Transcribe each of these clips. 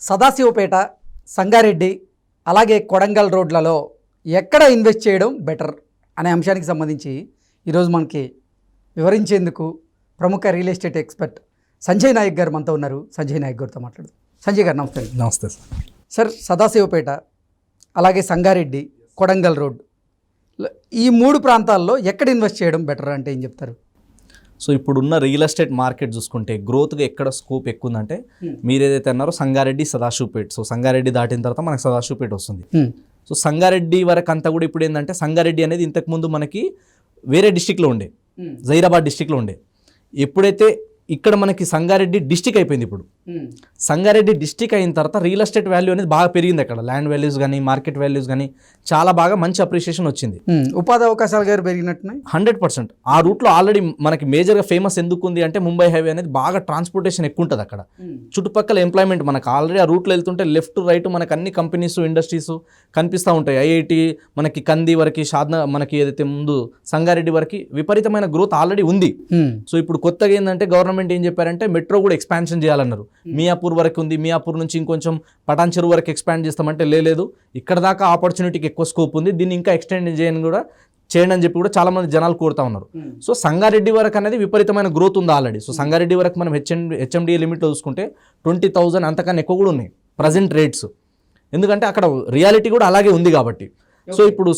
సదాశివపేట, సంగారెడ్డి, అలాగే కొడంగల్ రోడ్లలో ఎక్కడ ఇన్వెస్ట్ చేయడం బెటర్ అనే అంశానికి సంబంధించి ఈరోజు మనకి వివరించేందుకు ప్రముఖ real estate expert Sanjay Nayak గారు మనతో ఉన్నారు. సంజయ్ నాయక్ గారితో మాట్లాడదాం. సంజయ్ గారు నమస్తే. నమస్తే సార్. సార్, సదాశివపేట, అలాగే సంగారెడ్డి, కొడంగల్ రోడ్, ఈ మూడు ప్రాంతాల్లో ఎక్కడ ఇన్వెస్ట్ చేయడం బెటర్ అంటే ఏం చెప్తారు? సో ఇప్పుడున్న రియల్ ఎస్టేట్ మార్కెట్ చూసుకుంటే గ్రోత్గా ఎక్కడ స్కోప్ ఎక్కువ ఉందంటే మీరు ఏదైతే అన్నారో సంగారెడ్డి, సదాశివపేట. సో సంగారెడ్డి దాటిన తర్వాత మనకు సదాశివపేట వస్తుంది. సో సంగారెడ్డి వరకు అంతా కూడా ఇప్పుడు ఏంటంటే సంగారెడ్డి అనేది ఇంతకుముందు మనకి వేరే డిస్టిక్లో ఉండే, జైరాబాద్ డిస్టిక్లో ఉండే. ఎప్పుడైతే ఇక్కడ మనకి సంగారెడ్డి డిస్టిక్ అయిపోయింది, ఇప్పుడు సంగారెడ్డి డిస్టిక్ అయిన తర్వాత రియల్ ఎస్టేట్ వాల్యూ అనేది బాగా పెరిగింది. అక్కడ ల్యాండ్ వాల్యూస్ కానీ మార్కెట్ వాల్యూస్ కానీ చాలా బాగా మంచి అప్రిషియేషన్ వచ్చింది. ఉపాధి అవకాశాలు గారు పెరిగినట్టున్నాయి 100%. ఆ రూట్లో ఆల్రెడీ మనకి మేజర్గా ఫేమస్ ఎందుకు ఉంది అంటే ముంబై హైవే అనేది బాగా ట్రాన్స్పోర్టేషన్ ఎక్కువ ఉంటుంది అక్కడ. చుట్టుపక్కల ఎంప్లాయ్మెంట్ మనకు ఆల్రెడీ ఆ రూట్లో వెళ్తుంటే లెఫ్ట్ రైట్ మనకు అన్ని కంపెనీస్ ఇండస్ట్రీస్ కనిపిస్తూ ఉంటాయి. ఐఐటి మనకి కంది వరకు, షాద్నా మనకి ఏదైతే ముందు సంగారెడ్డి వరకు విపరీతమైన గ్రోత్ ఆల్రెడీ ఉంది. సో ఇప్పుడు కొత్తగా ఏంటంటే గవర్నమెంట్ ఏం చెప్పారంటే మెట్రో కూడా ఎక్స్పాన్షన్ చేయాలన్నారు. మియాపూర్ వరకు ఉంది, మియాపూర్ నుంచి ఇంకొంచెం పటాన్ చెరువు వరకు ఎక్స్పాండ్ చేస్తామంటే లేదు, ఇక్కడ దాకా ఆపర్చునిటీకి ఎక్కువ స్కోప్ ఉంది, దీన్ని ఇంకా ఎక్స్టెండ్ చేయండి అని చెప్పి కూడా చాలా మంది జనాలు కోరుతా ఉన్నారు. సో సంగారెడ్డి వరకు అనేది విపరీతమైన గ్రోత్ ఉంది ఆల్రెడీ. సో సంగారెడ్డి వరకు మనం హెచ్ఎండిఏ లిమిట్లో చూసుకుంటే 20,000 అంతకన్నా ఎక్కువ కూడా ఉన్నాయి ప్రజెంట్ రేట్స్, ఎందుకంటే అక్కడ రియాలిటీ కూడా అలాగే ఉంది కాబట్టి. సో ఇప్పుడు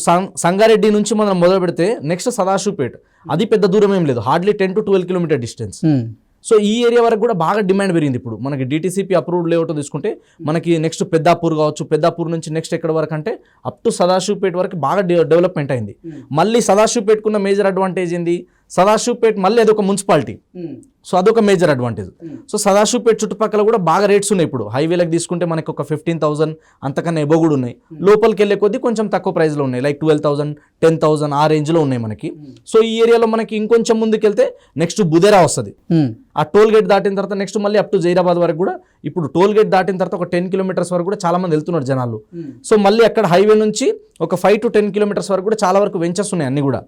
సంగారెడ్డి నుంచి మనం మొదలు పెడితే నెక్స్ట్ సదాశివపేట, అది పెద్ద దూరం ఏం లేదు, hardly 10 to 12 kilometre distance. So ఈ ఏరియా వరకు కూడా బాగా డిమాండ్ పెరిగింది. ఇప్పుడు మనకి డిటిసిపి అప్రూవ్డ్ లేఅవుట్ తీసుకుంటే మనకి నెక్స్ట్ పెద్దాపూర్ కావచ్చు, పెద్దాపూర్ నుంచి నెక్స్ట్ ఎక్కడ వరకు అంటే అప్ టు సదాశివపేట వరకు బాగా డెవలప్మెంట్ అయింది. మళ్ళీ సదాశివపేటకున్న మేజర్ అడ్వాంటేజ్ ఏంది, సదాశివపేట మళ్ళీ అదొక మున్సిపాలిటీ, సో అదొక మేజర్ అడ్వాంటేజ్. సో సదాశివపేట చుట్టుపక్కల కూడా బాగా రేట్స్ ఉన్నాయి. ఇప్పుడు హైవేలకు తీసుకుంటే మనకి ఒక 15,000 అంతకన్నా ఎబో కూడా ఉన్నాయి. లోపలికి వెళ్ళే కొద్దీ కొంచెం తక్కువ ప్రైస్లో ఉన్నాయి, లైక్ 12,000, 10,000 ఆ రేంజ్లో ఉన్నాయి మనకి. సో ఈ ఏరియాలో మనకి ఇంకొంచెం ముందుకెళ్తే నెక్స్ట్ బుధేరా వస్తుంది. ఆ టోల్ గేట్ దాటిన తర్వాత నెక్స్ట్ మళ్ళీ అప్ టు జైరాబాద్ వరకు కూడా, ఇప్పుడు టోల్ గేట్ దాటిన తర్వాత ఒక 10 కిలోమీటర్స్ వరకు కూడా చాలా మంది వెళ్తున్నారు జనాలు. సో మళ్ళీ అక్కడ హైవే నుంచి ఒక 5 to 10 కిలోమీటర్స్ వరకు కూడా చాలా వరకు వెంచర్స్ ఉన్నాయి అన్ని కూడా.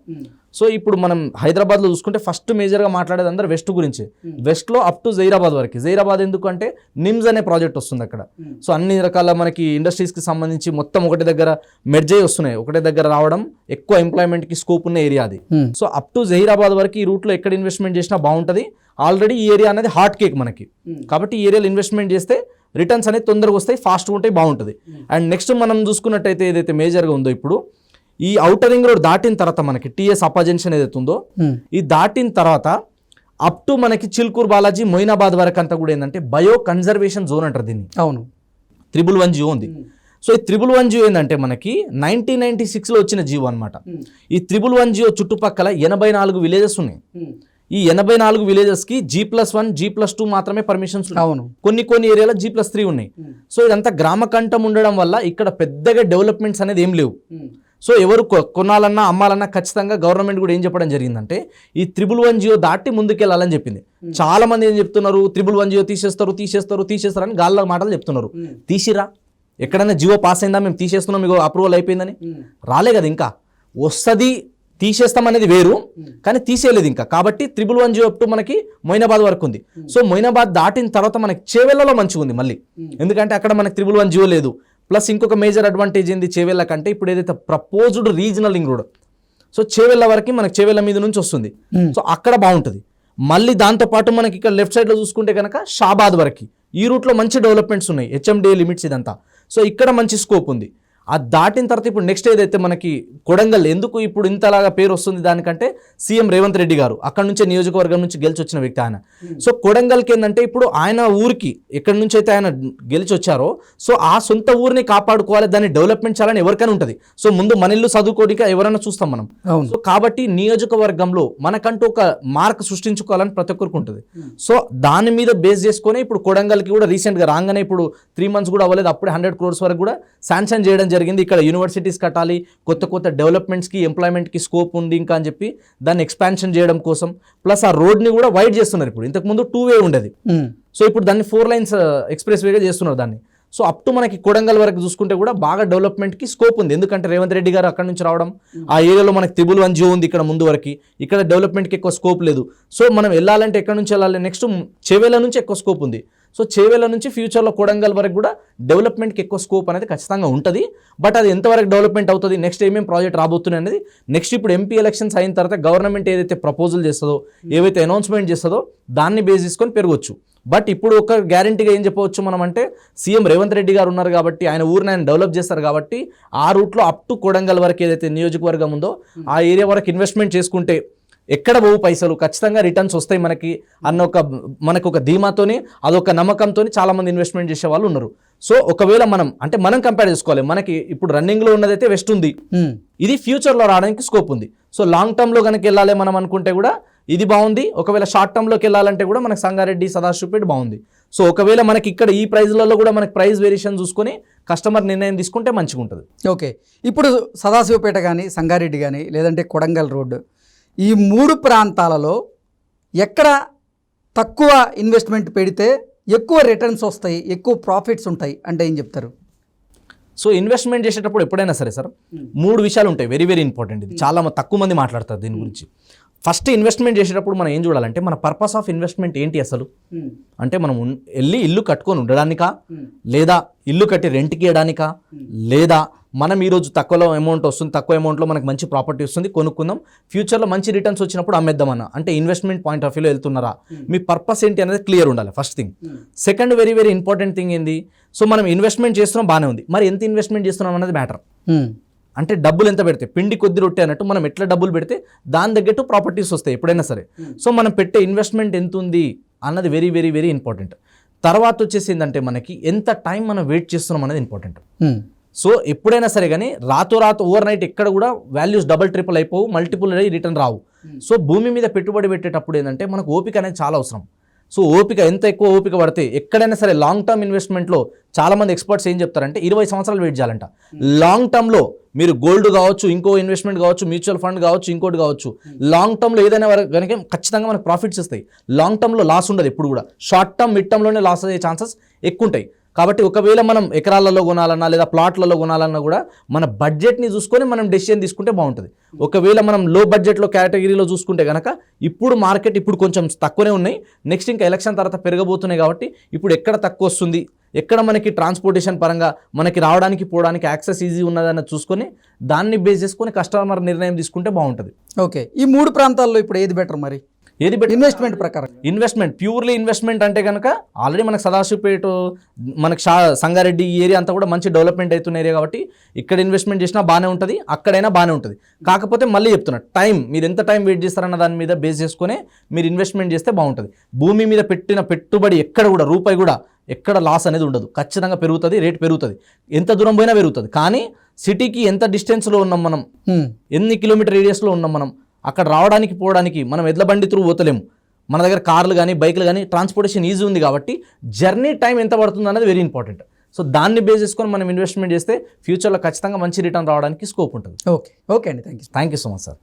సో ఇప్పుడు మనం హైదరాబాద్లో చూసుకుంటే ఫస్ట్ మేజర్గా మాట్లాడేది అందరూ వెస్ట్ గురించి. వెస్ట్లో అప్ టు జైరాబాద్ వరకు. జైరాబాద్ ఎందుకు అంటే నిమ్స్ అనే ప్రాజెక్ట్ వస్తుంది అక్కడ. సో అన్ని రకాల మనకి ఇండస్ట్రీస్కి సంబంధించి మొత్తం ఒకటి దగ్గర మెర్జ్ అయ్యి వస్తున్నాయి, ఒకటే దగ్గర రావడం, ఎక్కువ ఎంప్లాయ్మెంట్కి స్కోప్ ఉన్న ఏరియా అది. సో అప్ టు జైరాబాద్ వరకు ఈ రూట్లో ఎక్కడ ఇన్వెస్ట్మెంట్ చేసినా బాగుంటుంది. ఆల్రెడీ ఈ ఏరియా అనేది హాట్ కేక్ మనకి, కాబట్టి ఈ ఏరియాలో ఇన్వెస్ట్మెంట్ చేస్తే రిటర్న్స్ అనేది తొందరగా వస్తాయి, ఫాస్ట్గా ఉంటాయి, బాగుంటుంది. అండ్ నెక్స్ట్ మనం చూసుకున్నట్టయితే ఏదైతే మేజర్గా ఉందో ఇప్పుడు ఈ ఔటర్ రింగ్ రోడ్ దాటిన తర్వాత మనకి టీఎస్ అప్పా జంక్షన్ ఏదైతే ఉందో ఈ దాటిన తర్వాత అప్ టు మనకి చిల్కూర్ బాలాజీ, మొయినాబాద్ వరకు అంతా కూడా ఏంటంటే బయో కన్జర్వేషన్ జోన్ అంటారు దీన్ని. అవును, 311 జియో ఉంది. సో ఈ 311 జియో ఏంటంటే మనకి 1996లో వచ్చిన జియో అనమాట. ఈ 311 జియో చుట్టుపక్కల 84 విలేజెస్ ఉన్నాయి. ఈ 84 విలేజెస్కి G+1, G+2 మాత్రమే పర్మిషన్స్ ఉన్నాయి. అవును, కొన్ని ఏరియాలో G+3 ఉన్నాయి. సో ఇదంతా గ్రామ కంఠం ఉండడం వల్ల ఇక్కడ పెద్దగా డెవలప్మెంట్స్ అనేది ఏం లేవు. సో ఎవరు కొనాలన్నా అమ్మాలన్నా ఖచ్చితంగా గవర్నమెంట్ కూడా ఏం చెప్పడం జరిగిందంటే ఈ 311 జియో దాటి ముందుకెళ్ళాలని చెప్పింది. చాలా మంది ఏం చెప్తున్నారు, 311 జియో తీసేస్తారు అని గాల్లో మాటలు చెప్తున్నారు. తీసిరా, ఎక్కడైనా జియో పాస్ అయిందా, మేము తీసేస్తున్నాం, మీకు అప్రూవల్ అయిపోయిందని రాలే కదా, ఇంకా వస్తుంది, తీసేస్తామనేది వేరు, కానీ తీసేయలేదు ఇంకా. కాబట్టి 311 జియో అప్ టు మనకి మొయినాబాద్ వరకు ఉంది. సో మొయినాబాద్ దాటిన తర్వాత మనకి చేవెళ్లలో మంచిగా ఉంది మళ్ళీ, ఎందుకంటే అక్కడ మనకి 311 జియో లేదు. ప్లస్ ఇంకొక మేజర్ అడ్వాంటేజ్ ఏంది చేవెళ్ళ కంటే, ఇప్పుడు ఏదైతే proposed regional ring road, so Chevella వరకు మనకి చేవెళ్ళ మీద నుంచి వస్తుంది, సో అక్కడ బాగుంటుంది. మళ్ళీ దాంతోపాటు మనకి ఇక్కడ లెఫ్ట్ సైడ్లో చూసుకుంటే కనుక షాబాద్ వరకు ఈ రూట్లో మంచి డెవలప్మెంట్స్ ఉన్నాయి, హెచ్ఎండిఏ లిమిట్స్ ఇదంతా. సో ఇక్కడ మంచి స్కోప్ ఉంది. అది దాటిన తర్వాత ఇప్పుడు నెక్స్ట్ ఏదైతే మనకి కొడంగల్, ఎందుకు ఇప్పుడు ఇంతలాగా పేరు వస్తుంది దానికంటే సీఎం రేవంత్ రెడ్డి గారు అక్కడ నుంచే నియోజకవర్గం నుంచి గెలిచి వచ్చిన వ్యక్తి ఆయన. సో కొడంగల్కి ఏంటంటే ఇప్పుడు ఆయన ఊరికి ఎక్కడి నుంచి అయితే ఆయన గెలిచి వచ్చారో, సో ఆ సొంత ఊరిని కాపాడుకోవాలి, దాన్ని డెవలప్మెంట్ చేయాలని ఎవరికైనా ఉంటుంది. సో ముందు మన ఇల్లు చదువుకోడిక ఎవరైనా చూస్తాం మనం. సో కాబట్టి నియోజకవర్గంలో మనకంటూ ఒక మార్క్ సృష్టించుకోవాలని ప్రతి ఒక్కరికి ఉంటుంది. సో దాని మీద బేస్ చేసుకొని ఇప్పుడు కొడంగల్కి కూడా రీసెంట్గా రాగానే ఇప్పుడు 3 months కూడా అవ్వలేదు, అప్పుడే 100 crores వరకు కూడా శాంక్షన్ చేయడం జరిగింది. ఇక్కడ యూనివర్సిటీస్ కట్టాలి, కొత్త డెవలప్మెంట్స్కి, ఎంప్లాయ్మెంట్కి స్కోప్ ఉంది ఇంకా అని చెప్పి దాన్ని ఎక్స్పాన్షన్ చేయడం కోసం. ప్లస్ ఆ రోడ్ని కూడా వైడ్ చేస్తున్నారు. ఇప్పుడు ఇంతకుముందు 2-way ఉండేది, సో ఇప్పుడు దాన్ని 4 lanes ఎక్స్ప్రెస్ వేగా చేస్తున్నారు దాన్ని. సో అప్ టు మనకి కొడంగల్ వరకు చూసుకుంటే కూడా బాగా డెవలప్మెంట్కి స్కోప్ ఉంది, ఎందుకంటే రేవంత్ రెడ్డి గారు అక్కడ నుంచి రావడం, ఆ ఏరియాలో మనకి 311 జియో ఉంది ఇక్కడ ముందు వరకు, ఇక్కడ డెవలప్మెంట్కి ఎక్కువ స్కోప్ లేదు. సో మనం వెళ్ళాలంటే ఎక్కడ నుంచి వెళ్ళాలి, నెక్స్ట్ చేవేళ్ళ నుంచి ఎక్కువ స్కోప్ ఉంది. సో చేవేళ్ళ నుంచి ఫ్యూచర్లో కొడంగల్ వరకు కూడా డెవలప్మెంట్కి ఎక్కువ స్కోప్ అనేది ఖచ్చితంగా ఉంటుంది. బట్ అది ఎంతవరకు డెవలప్మెంట్ అవుతుంది, నెక్స్ట్ ఏమేమి ప్రాజెక్ట్ రాబోతున్నాయి అనేది నెక్స్ట్ ఇప్పుడు ఎంపీ ఎలక్షన్స్ అయిన తర్వాత గవర్నమెంట్ ఏదైతే ప్రపోజల్ చేస్తుందో, ఏవైతే అనౌన్స్మెంట్ చేస్తుందో దాన్ని బేస్ చేసుకొని పెరగవచ్చు. బట్ ఇప్పుడు ఒక గ్యారంటీగా ఏం చెప్పవచ్చు మనం అంటే, సీఎం రేవంత్ రెడ్డి గారు ఉన్నారు కాబట్టి ఆయన ఊరిని ఆయన డెవలప్ చేస్తారు కాబట్టి ఆ రూట్లో అప్ టు కొడంగల్ వరకు ఏదైతే నియోజకవర్గం ఉందో ఆ ఏరియా వరకు ఇన్వెస్ట్మెంట్ చేసుకుంటే ఎక్కడ పోవు పైసలు, ఖచ్చితంగా రిటర్న్స్ వస్తాయి మనకి అన్న మనకు ఒక ధీమాతోని, అదొక నమ్మకంతో చాలామంది ఇన్వెస్ట్మెంట్ చేసే వాళ్ళు ఉన్నారు. సో ఒకవేళ మనం కంపేర్ చేసుకోవాలి, మనకి ఇప్పుడు రన్నింగ్లో ఉన్నదైతే వెస్ట్ ఉంది, ఇది ఫ్యూచర్లో రావడానికి స్కోప్ ఉంది. సో లాంగ్ టర్మ్లో కనుక వెళ్ళాలి మనం అనుకుంటే కూడా ఇది బాగుంది. ఒకవేళ షార్ట్ టర్మ్లోకి వెళ్ళాలంటే కూడా మనకి సంగారెడ్డి, సదాశివపేట బాగుంది. సో ఒకవేళ మనకి ఇక్కడ ఈ ప్రైజ్లలో కూడా మనకి ప్రైస్ వేరియేషన్ చూసుకొని కస్టమర్ నిర్ణయం తీసుకుంటే మంచిగా ఉంటుంది. ఓకే, ఇప్పుడు సదాశివపేట కానీ, సంగారెడ్డి కానీ, లేదంటే కొడంగల్ రోడ్డు, ఈ 3 ప్రాంతాలలో ఎక్కడ తక్కువ ఇన్వెస్ట్మెంట్ పెడితే ఎక్కువ రిటర్న్స్ వస్తాయి, ఎక్కువ ప్రాఫిట్స్ ఉంటాయి అంటే ఏం చెప్తారు? సో ఇన్వెస్ట్మెంట్ చేసేటప్పుడు ఎప్పుడైనా సరే సార్ 3 విషయాలు ఉంటాయి, వెరీ వెరీ ఇంపార్టెంట్. ఇది చాలా తక్కువ మంది మాట్లాడతారు దీని గురించి. ఫస్ట్, ఇన్వెస్ట్మెంట్ చేసేటప్పుడు మనం ఏం చూడాలంటే మన పర్పస్ ఆఫ్ ఇన్వెస్ట్మెంట్ ఏంటి అసలు అంటే, మనం వెళ్ళి ఇల్లు కట్టుకొని ఉండడానికా, లేదా ఇల్లు కట్టి రెంట్కి ఇవ్వడానికా, లేదా మనం ఈరోజు తక్కువ అమౌంట్లో మనకు మంచి ప్రాపర్టీ వస్తుంది, కొనుక్కుందాం, ఫ్యూచర్లో మంచి రిటర్న్స్ వచ్చినప్పుడు అమ్మేద్దామన్నా, అంటే ఇన్వెస్ట్మెంట్ పాయింట్ ఆఫ్ వ్యూలో వెళ్తున్నారా, మీ పర్పస్ ఏంటి అనేది క్లియర్ ఉండాలి first thing. Second, very very important thing ఏంది, సో మనం ఇన్వెస్ట్మెంట్ చేస్తున్నాం బాగానే ఉంది, మరి ఎంత ఇన్వెస్ట్మెంట్ చేస్తున్నాం అనేది మ్యాటర్. అంటే డబ్బులు ఎంత పెడితే, పిండి కొద్ది రొట్టె అన్నట్టు మనం ఎట్లా డబ్బులు పెడితే దాని తగ్గట్టు ప్రాపర్టీస్ వస్తాయి ఎప్పుడైనా సరే. సో మనం పెట్టే ఇన్వెస్ట్మెంట్ ఎంత ఉంది అన్నది వెరీ వెరీ వెరీ ఇంపార్టెంట్. తర్వాత వచ్చేసి ఏంటంటే మనకి ఎంత టైం మనం వెయిట్ చేస్తున్నాం అనేది ఇంపార్టెంట్. సో ఎప్పుడైనా సరే కానీ రాతో ఓవర్ నైట్ ఎక్కడ కూడా వాల్యూస్ డబుల్ ట్రిపుల్ అయిపోవు, మల్టిపుల్ అయ్యి రిటర్న్ రావు. సో భూమి మీద పెట్టుబడి పెట్టేటప్పుడు ఏంటంటే మనకు ఓపిక అనేది చాలా అవసరం. సో ఓపిక, ఎంత ఎక్కువ ఓపిక పడితే ఎక్కడైనా సరే లాంగ్ టర్మ్ ఇన్వెస్ట్మెంట్లో చాలామంది ఎక్స్పర్ట్స్ ఏం చెప్తారంటే 20 సంవత్సరాలు వెయిట్ చేయాలంట. లాంగ్ టర్మ్లో మీరు గోల్డ్ కావచ్చు, ఇంకో ఇన్వెస్ట్మెంట్ కావచ్చు, మ్యూచువల్ ఫండ్ కావచ్చు, ఇంకోటి కావచ్చు, లాంగ్ టర్మ్లో ఏదైనా కనుక ఖచ్చితంగా మనకు ప్రాఫిట్స్ వస్తాయి. లాంగ్ టర్మ్లో లాస్ ఉండదు ఎప్పుడు కూడా, షార్ట్ టర్మ్ మిడ్ టర్మ్లోనే లాస్ అయ్యే ఛాన్సెస్ ఎక్కువ ఉంటాయి. కాబట్టి ఒకవేళ మనం ఎకరాలలో కొనాలన్నా లేదా ప్లాట్లలో కొనాలన్నా కూడా మన బడ్జెట్ని చూసుకొని మనం డెసిషన్ తీసుకుంటే బాగుంటుంది. ఒకవేళ మనం లో బడ్జెట్లో కేటగిరీలో చూసుకుంటే కనుక ఇప్పుడు మార్కెట్ ఇప్పుడు కొంచెం తక్కువనే ఉన్నాయి, నెక్స్ట్ ఇంకా ఎలక్షన్ తర్వాత పెరగబోతున్నాయి కాబట్టి ఇప్పుడు ఎక్కడ తక్కువ వస్తుంది, ఎక్కడ మనకి ట్రాన్స్పోర్టేషన్ పరంగా మనకి రావడానికి పోవడానికి యాక్సెస్ ఈజీ ఉన్నదని చూసుకొని దాన్ని బేస్ చేసుకొని కస్టమర్ నిర్ణయం తీసుకుంటే బాగుంటుంది. ఓకే, ఈ 3 ప్రాంతాల్లో ఇప్పుడు ఏది బెటర్ మరి? ఏది బెటర్ ఇన్వెస్ట్మెంట్ ప్రకారం? ఇన్వెస్ట్మెంట్, ప్యూర్లీ ఇన్వెస్ట్మెంట్ అంటే కనుక ఆల్రెడీ మనకు సదాశివపేట, మనకి సంగారెడ్డి ఈ ఏరియా అంతా కూడా మంచి డెవలప్మెంట్ అవుతున్న ఏరియా కాబట్టి ఇక్కడ ఇన్వెస్ట్మెంట్ చేసినా బాగానే ఉంటుంది, అక్కడైనా బాగానే ఉంటుంది. కాకపోతే మళ్ళీ చెప్తున్నా, టైం, మీరు ఎంత టైం వెయిట్ చేస్తారన్న దాని మీద బేస్ చేసుకునే మీరు ఇన్వెస్ట్మెంట్ చేస్తే బాగుంటుంది. భూమి మీద పెట్టిన పెట్టుబడి ఎక్కడ కూడా రూపాయి కూడా ఎక్కడ లాస్ అనేది ఉండదు, ఖచ్చితంగా పెరుగుతుంది, రేట్ పెరుగుతుంది, ఎంత దూరం పోయినా పెరుగుతుంది. కానీ సిటీకి ఎంత డిస్టెన్స్లో ఉన్నాం మనం, ఎన్ని కిలోమీటర్ రేడియస్లో ఉన్నాం మనం, అక్కడ రావడానికి పోవడానికి మనం ఎడ్ల బండి త్రూ పోతలేము, మన దగ్గర కార్లు కానీ బైక్లు కానీ ట్రాన్స్పోర్టేషన్ ఈజీ ఉంది కాబట్టి జర్నీ టైం ఎంత పడుతుంది అనేది వెరీ ఇంపార్టెంట్. సో దాన్ని బేస్ చేసుకొని మనం ఇన్వెస్ట్మెంట్ చేస్తే ఫ్యూచర్లో ఖచ్చితంగా మంచి రిటర్న్ రావడానికి స్కోప్ ఉంటుంది. ఓకే అండి, thank you so much sir.